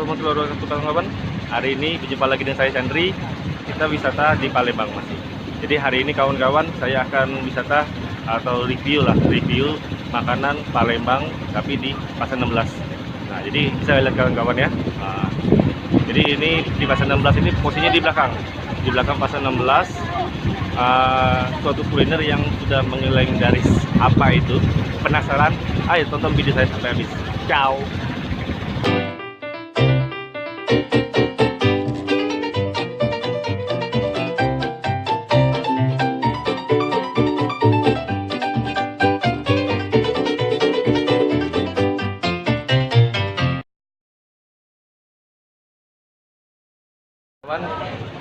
warahmatullahi wabarakatuh kawan-kawan. Hari ini berjumpa lagi dengan saya Chandri. Kita wisata di Palembang masih. Jadi hari ini kawan-kawan saya akan wisata atau review makanan Palembang tapi di Pasar 16. Nah, jadi bisa lihat kawan-kawan ya. Nah, jadi ini di Pasar 16 ini posisinya di belakang Pasar 16. Suatu kuliner yang sudah mengelegaris. Apa itu? Penasaran? Ayo tonton video saya sampai habis. Ciao.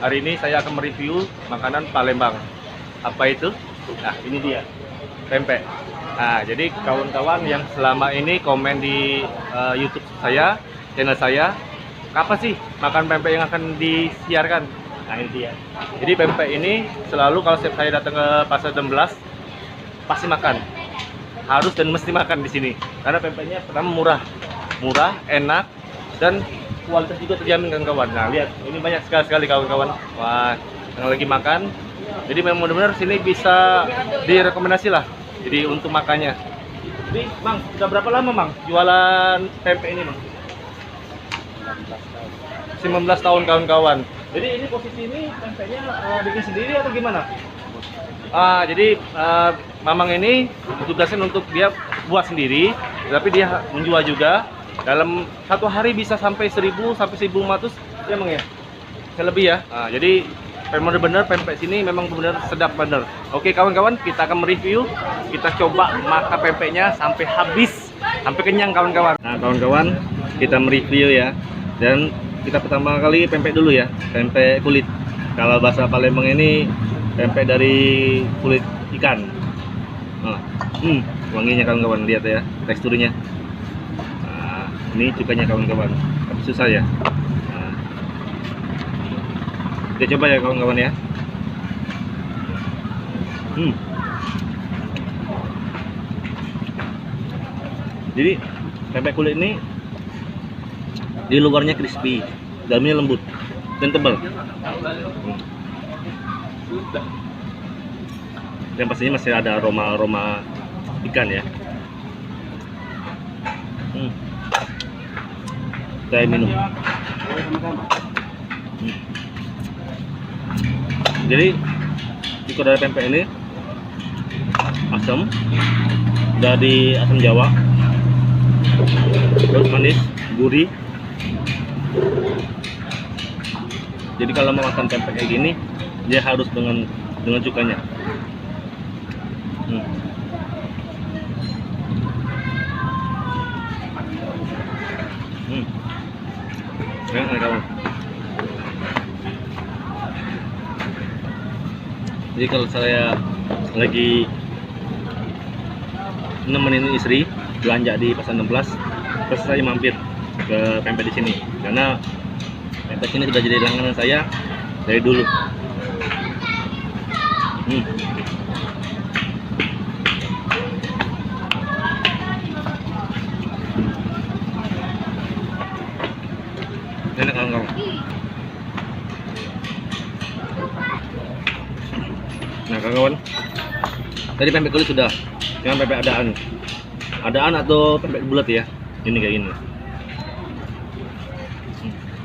Hari ini saya akan mereview makanan Palembang. Apa itu? Nah, ini dia, pempek. Nah, jadi kawan-kawan yang selama ini komen di YouTube saya, channel saya, kapan sih makan pempek yang akan disiarkan? Nah, ini dia. Jadi pempek ini selalu kalau setiap saya datang ke Pasar 16 pasti makan. Harus dan mesti makan di sini. Karena pempeknya pertama murah, enak, dan kualitas juga terjamin kawan-kawan. Nah, lihat, ini banyak sekali kawan-kawan. Wah, yang lagi makan. Jadi memang benar-benar sini bisa direkomendasi lah. Jadi untuk makannya. Jadi, Mang, sudah berapa lama, Mang, jualan pempek ini, Mang? 19 tahun kawan-kawan. Jadi ini posisi ini pempeknya bikin sendiri atau gimana? Jadi Mamang ini ditugaskan untuk dia buat sendiri, tapi dia menjual juga. Dalam satu hari bisa sampai 1000 sampai 1500 ya, Mang ya? Selebih ya. Nah, jadi benar-benar pempek sini memang benar sedap bener. Oke kawan-kawan, kita akan mereview, kita coba makan pempeknya sampai habis, sampai kenyang kawan-kawan. Nah kawan-kawan, kita mereview ya. Dan kita pertama kali pempek dulu ya, pempek kulit. Kalau bahasa Palembang ini pempek dari kulit ikan. Nah, wanginya kawan-kawan, lihat ya teksturnya. Ini cukanya kawan-kawan, tapi susah ya. Nah, kita coba ya kawan-kawan ya. Jadi pempek kulit ini di luarnya crispy, dalamnya lembut dan tebal. Dan pastinya masih ada aroma ikan ya. Saya minum. Jadi jika dari pempek ini asam, dari asam Jawa, terus manis, gurih. Jadi kalau mau makan pempek kayak gini, dia harus dengan cukanya. Enak kawan. Jadi kalau saya lagi nemenin istri belanja di Pasar 16, terus saya mampir ke pempek di sini karena pempek ini sudah jadi langganan saya dari dulu. Enak kawan-kawan. Nah kawan-kawan, tadi pempek kulit sudah, dengan pempek adaan atau pempek bulat ya, ini kayak gini.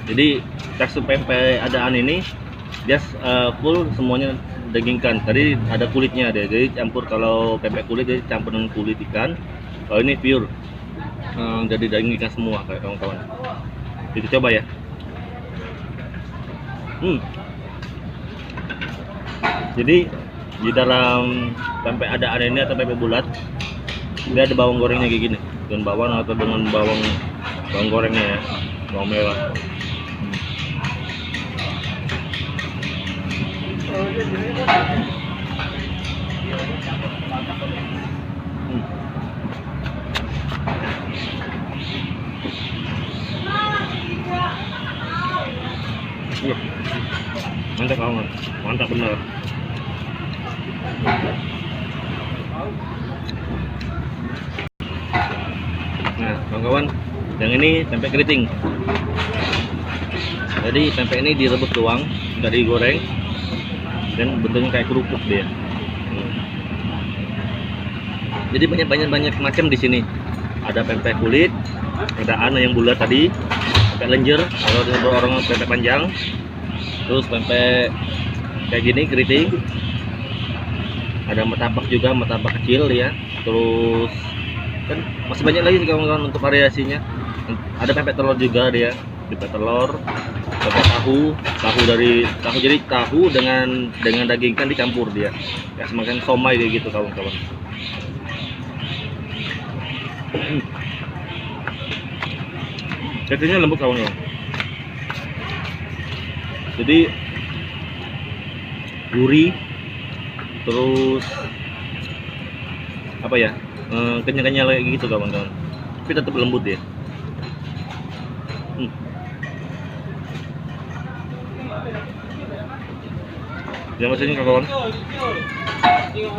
Jadi tekstur pempek adaan ini dia full semuanya dagingkan. Tadi ada kulitnya deh, jadi campur. Kalau pempek kulit jadi campur dengan kulit ikan. Kalau ini pure jadi daging ikan semua kayak kawan-kawan. Kita coba ya. Jadi di dalam pempek adaan ini atau pempek bulat, dia ada bawang gorengnya kayak gini, dengan bawang atau dengan bawang gorengnya ya, bawang merah. Mantap kawan, mantap bener. Nah kawan-kawan, yang ini pempek keriting. Jadi pempek ini direbus doang, nggak digoreng, dan bentuknya kayak kerupuk dia. Jadi banyak macam di sini. Ada pempek kulit, ada yang bulat tadi, pempek lenjer, kalau di orang pempek panjang, terus pempek kayak gini keriting. Ada martabak juga, martabak kecil ya. Terus kan masih banyak lagi sih kawan-kawan untuk variasinya. Ada pempek telur juga dia, pempek telur, pempek tahu jadi tahu dengan daging kan dicampur dia. Ya semakin somai kayak gitu kawan-kawan. Dagingnya lembut kawan-kawan. Jadi gurih, terus apa ya, kenyal-kenyal kayak gitu kawan-kawan, tapi tetap lembut ya. Yang maksudnya kawan,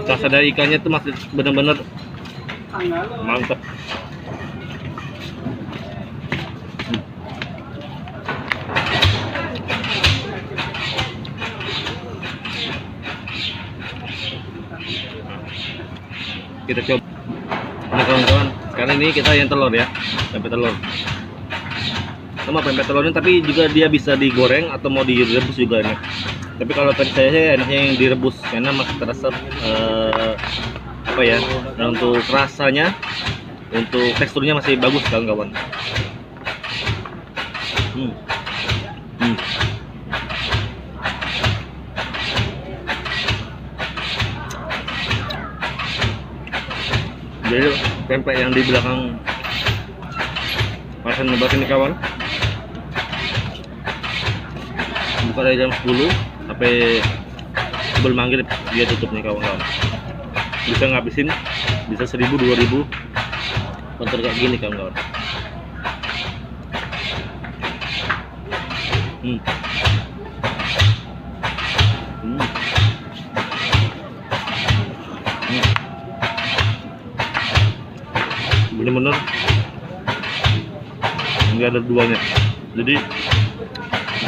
rasa dari ikannya tuh masih benar-benar mantap. Kita coba. Nah kawan-kawan, sekarang ini kita yang telur ya, pempek telur. Sama pempek telurnya, tapi juga dia bisa digoreng atau mau direbus juga nih. Tapi kalau tadi saya enaknya yang direbus karena masih terasa apa ya, nah, untuk rasanya, untuk teksturnya masih bagus kawan-kawan. Jadi pempek yang di belakang pasar Nebak ini kawan, buka dari jam 10 sampai sebelum maghrib dia tutup nih kawan-kawan. Bisa ngabisin bisa 1000-2000 konter kayak gini kawan-kawan. Bener-bener nggak ada duanya. Jadi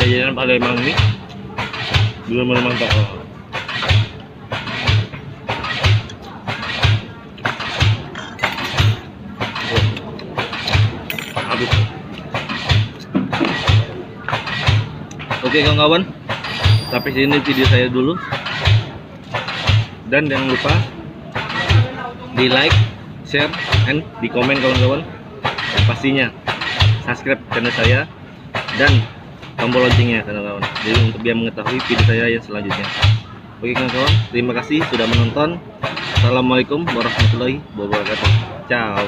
jajanan Palembang ini bener-bener mantap. Habis. Oke kawan-kawan, sampai sini video saya dulu, dan jangan lupa di like, share, and di komen kawan-kawan. Pastinya subscribe channel saya dan tombol loncengnya kawan-kawan, jadi untuk biar mengetahui video saya yang selanjutnya. Oke kawan-kawan, terima kasih sudah menonton. Assalamualaikum warahmatullahi wabarakatuh. Ciao.